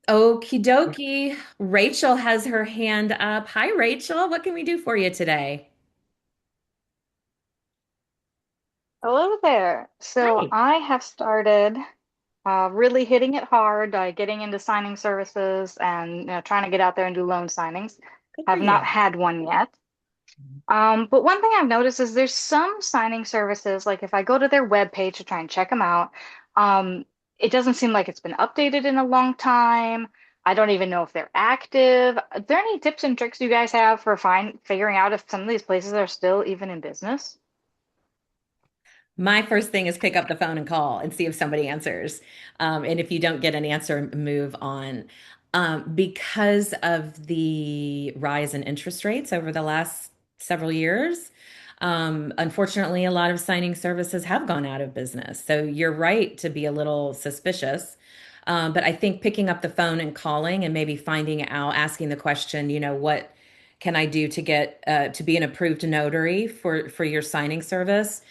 Okie dokie. Rachel has her hand up. Hi, Rachel. What can we do for you today? Hello there. So Hi. I have started really hitting it hard, getting into signing services and trying to get out there and do loan signings. Good for Have not you. had one yet. But one thing I've noticed is there's some signing services, like if I go to their webpage to try and check them out, um, it doesn't seem like it's been updated in a long time. I don't even know if they're active. Are there any tips and tricks you guys have for figuring out if some of these places are still even in business? My first thing is pick up the phone and call and see if somebody answers. And if you don't get an answer, move on. Because of the rise in interest rates over the last several years, unfortunately, a lot of signing services have gone out of business. So you're right to be a little suspicious. But I think picking up the phone and calling and maybe finding out, asking the question, what can I do to get to be an approved notary for your signing service?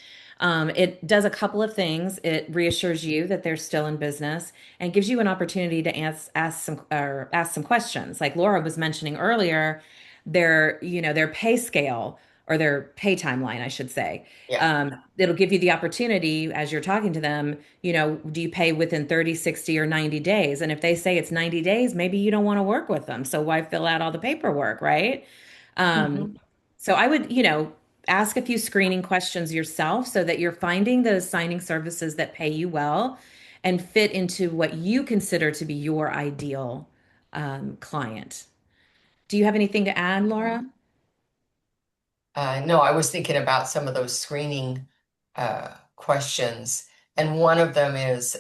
It does a couple of things. It reassures you that they're still in business and gives you an opportunity to ask some questions. Like Laura was mentioning earlier, their pay scale or their pay timeline, I should say. Yeah. It'll give you the opportunity as you're talking to them, do you pay within 30, 60, or 90 days? And if they say it's 90 days, maybe you don't want to work with them. So why fill out all the paperwork, right? Hmm. Um, so I would, ask a few screening questions yourself so that you're finding those signing services that pay you well and fit into what you consider to be your ideal client. Do you have anything to add, Laura? No, I was thinking about some of those screening questions, and one of them is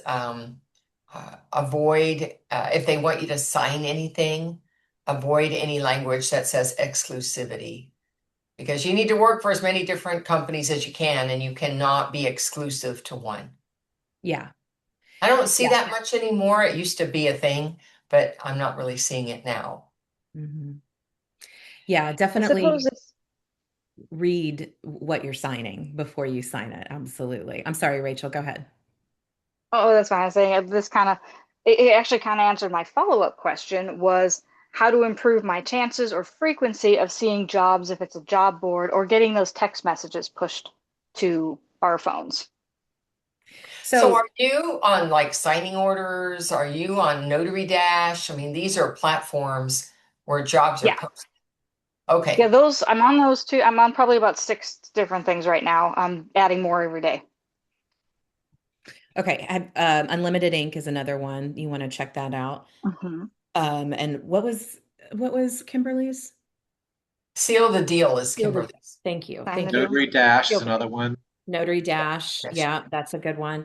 avoid if they want you to sign anything, avoid any language that says exclusivity, because you need to work for as many different companies as you can, and you cannot be exclusive to one. Yeah. I don't see Yeah. that much anymore. It used to be a thing, but I'm not really seeing it now. Mhm. Yeah, I suppose definitely it's, read what you're signing before you sign it. Absolutely. I'm sorry, Rachel, go ahead. oh, that's fine. I was saying this kind of, it actually kind of answered my follow-up question was how to improve my chances or frequency of seeing jobs if it's a job board or getting those text messages pushed to our phones. So So, are you on like signing orders? Are you on Notary Dash? I mean, these are platforms where jobs are Yeah. posted. Yeah, Okay. I'm on those two. I'm on probably about six different things right now. I'm adding more every day. okay, Unlimited Ink is another one. You want to check that out. Mhm. And what was Kimberly's? Seal the Deal is Seal the- Kimberly's. Thank you. Sign Thank the you. deal. Notary Dash is Seal- another one. Notary Dash. Yes. Yeah, that's a good one.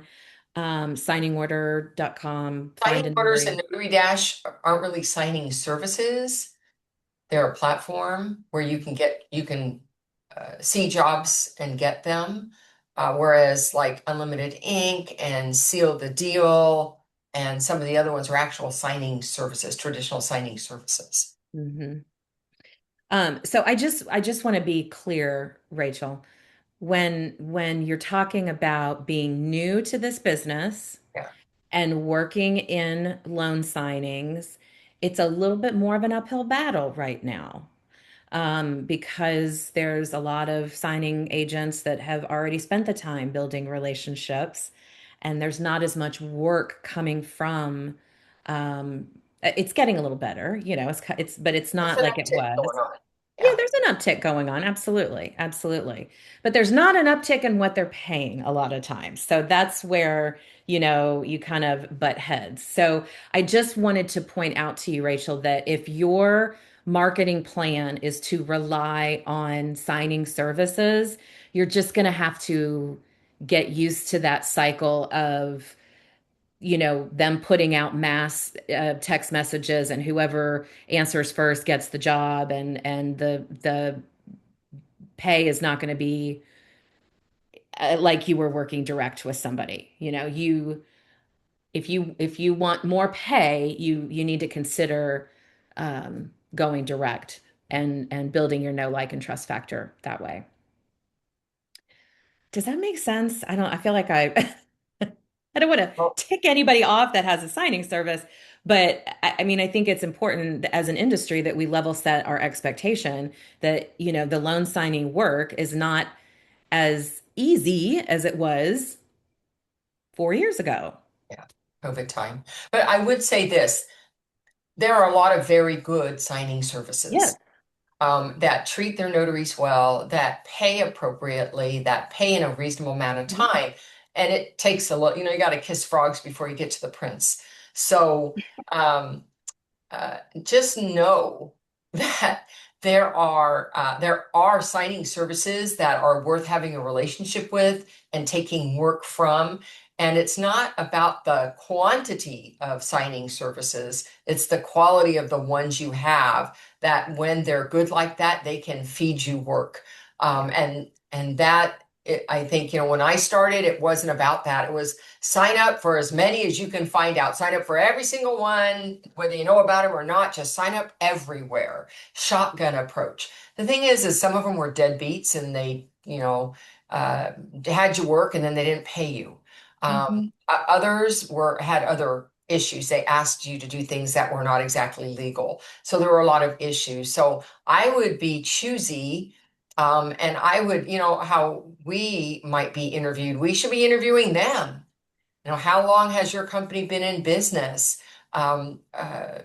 Signingorder.com. Find Signing a orders and notary. Notary Dash aren't really signing services. They're a platform where you can see jobs and get them. Whereas like Unlimited Ink and Seal the Deal and some of the other ones are actual signing services, traditional signing services. Hmm. So I just want to be clear, Rachel, when you're talking about being new to this business Yeah. and working in loan signings, it's a little bit more of an uphill battle right now. Because there's a lot of signing agents that have already spent the time building relationships, and there's not as much work coming from. Um, it's getting a little better, but it's There's not an like it uptick was. going on. Yeah, Yeah. there's an uptick going on. Absolutely. Absolutely. But there's not an uptick in what they're paying a lot of times. So that's where, you kind of butt heads. So I just wanted to point out to you, Rachel, that if your marketing plan is to rely on signing services, you're just going to have to get used to that cycle of them putting out mass text messages, and whoever answers first gets the job, and the pay is not going to be like you were working direct with somebody. If you want more pay, you need to consider going direct and building your know, like, and trust factor that way. Does that make sense? I feel like I don't want to Well, tick anybody off that has a signing service, but I mean, I think it's important as an industry that we level set our expectation that, the loan signing work is not as easy as it was 4 years ago. yeah, COVID time. But I would say this, there are a lot of very good signing Yes. services that treat their notaries well, that pay appropriately, that pay in a reasonable amount of Mhm. time. And it takes a lot, you got to kiss frogs before you get to the prince. So um, just know that there are signing services that are worth having a relationship with and taking work from. And it's not about the quantity of signing services, it's the quality of the ones you have that when they're good like that, they can feed you work. And that I think, when I started, it wasn't about that. It was sign up for as many as you can find out. Sign up for every single one, whether you know about them or not, just sign up everywhere. Shotgun approach. The thing is some of them were deadbeats and they, had you work and then they didn't pay you. Mhm. Others had other issues. They asked you to do things that were not exactly legal. So there were a lot of issues. So I would be choosy. And I would, how we might be interviewed, we should be interviewing them. How long has your company been in business? Um, uh,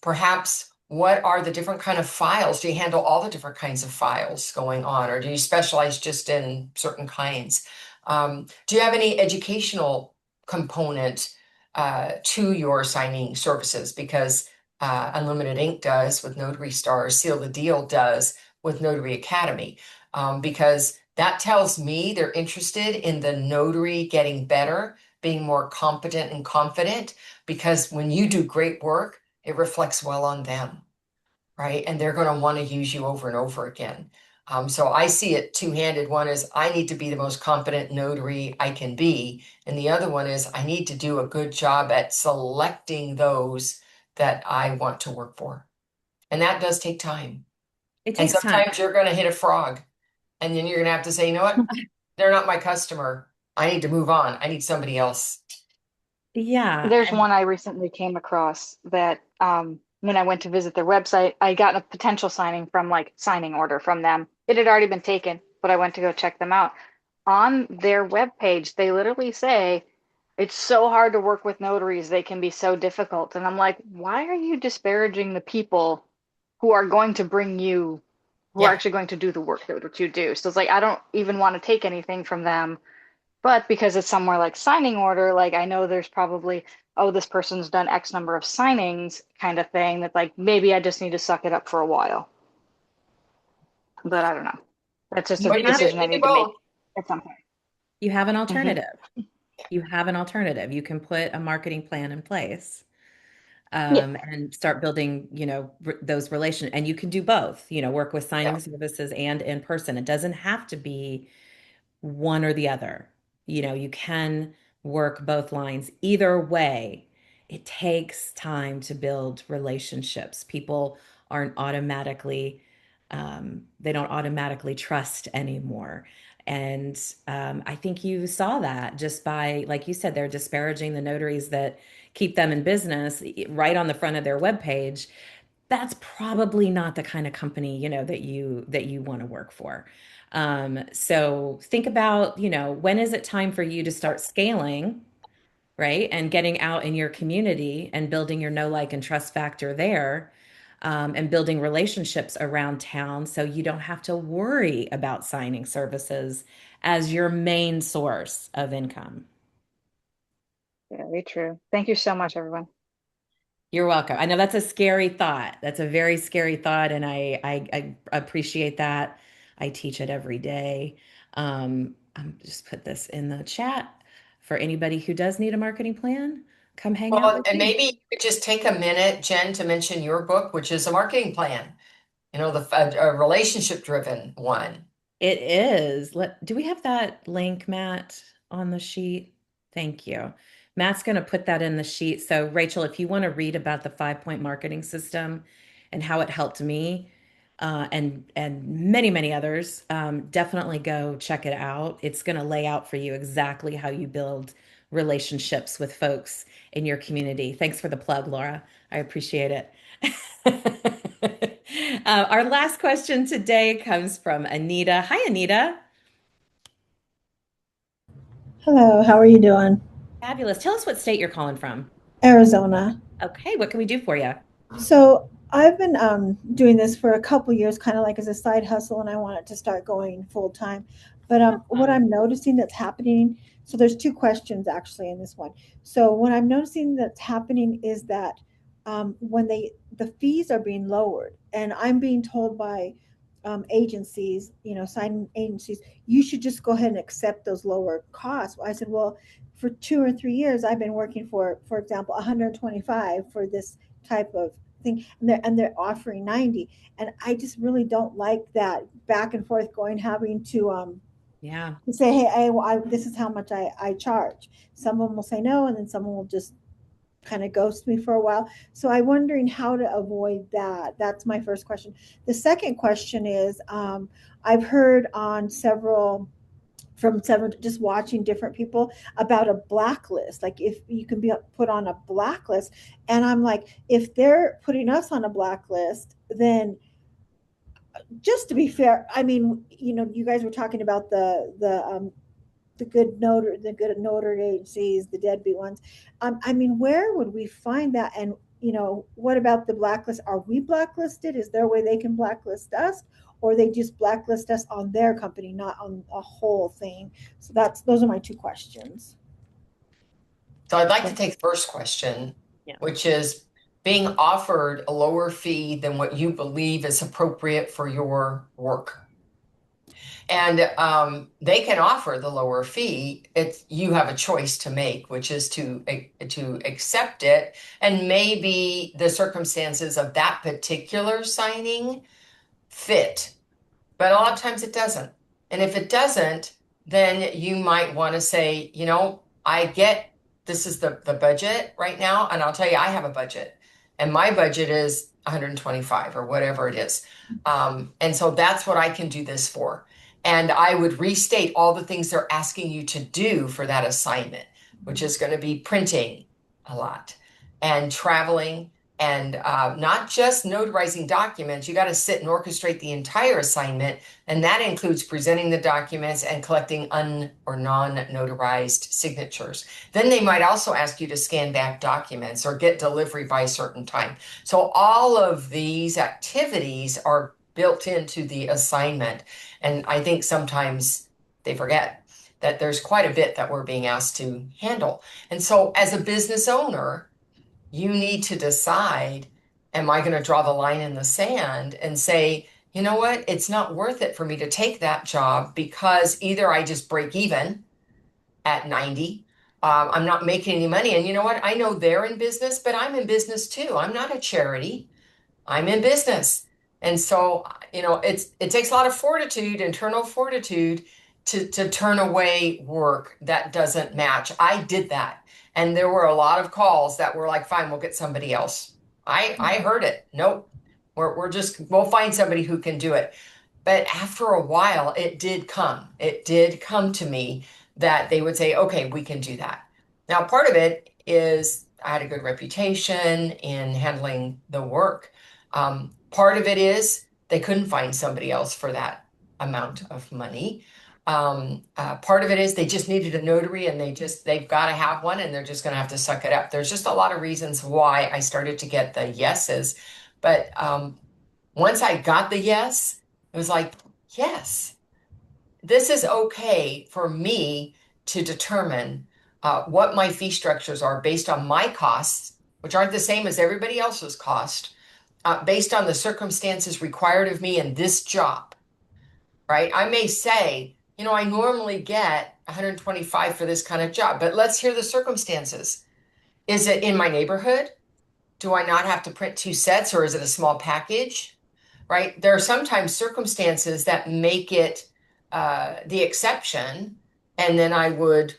Perhaps what are the different kind of files? Do you handle all the different kinds of files going on, or do you specialize just in certain kinds? Do you have any educational component to your signing services? Because Unlimited Ink does with Notary Stars, Seal the Deal does with Notary Academy, because that tells me they're interested in the notary getting better, being more competent and confident. Because when you do great work, it reflects well on them, right? And they're going to want to use you over and over again. So I see it two-handed. One is I need to be the most competent notary I can be. And the other one is I need to do a good job at selecting those that I want to work for. And that does take time. It And takes time. sometimes you're going to hit a frog and then you're going to have to say, you know what? They're not my customer. I need to move on. I need somebody else. Yeah. There's one I recently came across that when I went to visit their website, I got a potential signing from like signing order from them. It had already been taken, but I went to go check them out. On their webpage, they literally say it's so hard to work with notaries, they can be so difficult. And I'm like, why are you disparaging the people who are going to bring you, who are Yeah. actually going to do the work that you do? So it's like I don't even want to take anything from them, but because it's somewhere like signing order, like I know there's probably, oh, this person's done X number of signings kind of thing that like maybe I just need to suck it up for a while. But I don't know. That's just a Well, decision I you do need to make both. at some point. You have an Hmm. alternative. You have an alternative. You can put a marketing plan in place, Yeah. and start building, those relations. And you can do both, work with Yeah. signing services and in person. It doesn't have to be one or the other. You can work both lines. Either way, it takes time to build relationships. People aren't automatically, they don't automatically trust anymore. And I think you saw that just by, like you said, they're disparaging the notaries that keep them in business right on the front of their webpage. That's probably not the kind of company, that you want to work for. So think about, when is it time for you to start scaling, right? And getting out in your community and building your know, like, and trust factor there, and building relationships around town so you don't have to worry about signing services as your main source of income. Very true. Thank you so much, everyone. You're welcome. I know that's a scary thought. That's a very scary thought, and I appreciate that. I teach it every day. I'm just put this in the chat for anybody who does need a marketing plan. Come hang out Well, with and me. maybe you could just take a minute, Jen, to mention your book, which is a marketing plan, a relationship driven one. It is. Do we have that link, Matt, on the sheet? Thank you. Matt's going to put that in the sheet. So, Rachel, if you want to read about the 5-point marketing system and how it helped me, and many, many others, definitely go check it out. It's going to lay out for you exactly how you build relationships with folks in your community. Thanks for the plug, Laura. I appreciate it. Our last question today comes from Anita. Hi, Anita. Hello, how are you doing? Fabulous. Tell us what state you're calling from. Arizona. Okay, what can we do for you? So I've been doing this for a couple years, kind of like as a side hustle, and I want it to start going full time. But what Um, I'm noticing that's happening, so there's two questions actually in this one. So what I'm noticing that's happening is that when the fees are being lowered, and I'm being told by agencies, signing agencies, you should just go ahead and accept those lower costs. I said, well, for 2 or 3 years, I've been working for example, 125 for this type of thing, and they're offering 90, and I just really don't like that back and forth going, having yeah. to say, hey, this is how much I charge. Someone will say no, and then someone will just kind of ghost me for a while. So I'm wondering how to avoid that. That's my first question. The second question is, I've heard on several from several, just watching different people, about a blacklist, like if you can be put on a blacklist. And I'm like, if they're putting us on a blacklist, then just to be fair, I mean, you guys were talking about the good notary agencies, the deadbeat ones. I mean, where would we find that? And what about the blacklist? Are we blacklisted? Is there a way they can blacklist us, or they just blacklist us on their company, not on a whole thing? So those are my two questions. So I'd like to take the first question, Yeah. which is being offered a lower fee than what you believe is appropriate for your work. And they can offer the lower fee. You have a choice to make, which is to accept it. And maybe the circumstances of that particular signing fit, but a lot of times it doesn't. And if it doesn't, then you might want to say, I get this is the budget right now, and I'll tell you, I have a budget, and my budget is 125 or whatever it is. And so that's what I can do this for. And I would restate all the things they're asking you to do for that assignment, which is going to be printing a lot and traveling and not just notarizing documents. You got to sit and orchestrate the entire assignment, and that includes presenting the documents and collecting or non-notarized signatures. Then they might also ask you to scan back documents or get delivery by a certain time. So all of these activities are built into the assignment, and I think sometimes they forget that there's quite a bit that we're being asked to handle. And so as a business owner, you need to decide, am I going to draw the line in the sand and say, you know what? It's not worth it for me to take that job because either I just break even at 90. I'm not making any money. And you know what? I know they're in business, but I'm in business too. I'm not a charity. I'm in business. And so, it takes a lot of fortitude, internal fortitude to turn away work that doesn't match. I did that. And there were a lot of calls that were like, fine, we'll get somebody else. I heard it. Nope. We'll find somebody who can do it. But after a while, it did come. It did come to me that they would say, okay, we can do that. Now, part of it is I had a good reputation in handling the work. Part of it is they couldn't find somebody else for that amount of money. Part of it is they just needed a notary and they've got to have one and they're just going to have to suck it up. There's just a lot of reasons why I started to get the yeses. But once I got the yes, it was like, yes, this is okay for me to determine what my fee structures are based on my costs, which aren't the same as everybody else's cost, based on the circumstances required of me in this job, right? I may say, I normally get 125 for this kind of job, but let's hear the circumstances. Is it in my neighborhood? Do I not have to print two sets or is it a small package? Right? There are sometimes circumstances that make it the exception, and then I would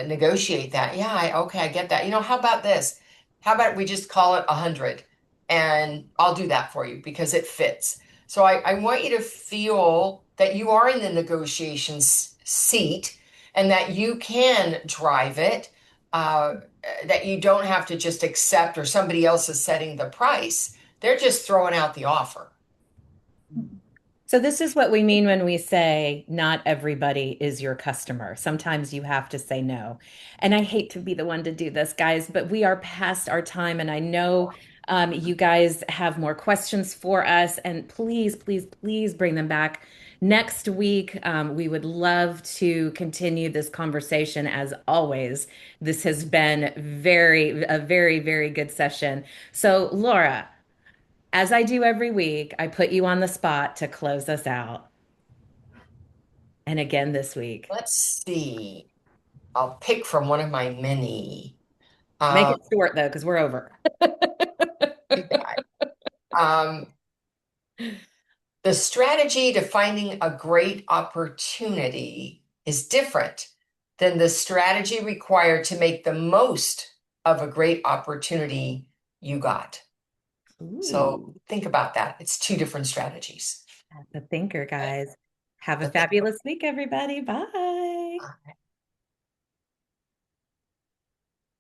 negotiate that. Yeah, okay, I get that. How about this? How about we just call it 100, and I'll do that for you because it fits. So I want you to feel that you are in the negotiations seat and that you can drive it. That you don't have to just accept or somebody else is setting the price. They're just throwing out the offer. So this is what we mean when we say not everybody is your customer. Sometimes you have to say no. And I hate to be the one to do this, guys, but we are past our time. And I know you guys have more questions for us. And please, please, please bring them back next week. We would love to continue this conversation as always. This has been a very, very good session. So, Laura, as I do every week, I put you on the spot to close us out. And again this week. Let's see. I'll pick from one of my many. Make Um, it short though, because we're over. you got- um, the strategy to finding a great opportunity is different than the strategy required to make the most of a great opportunity you got. So Ooh, think about that. It's two different strategies. that's a thinker, guys. Have a The thing- fabulous week, everybody. Bye.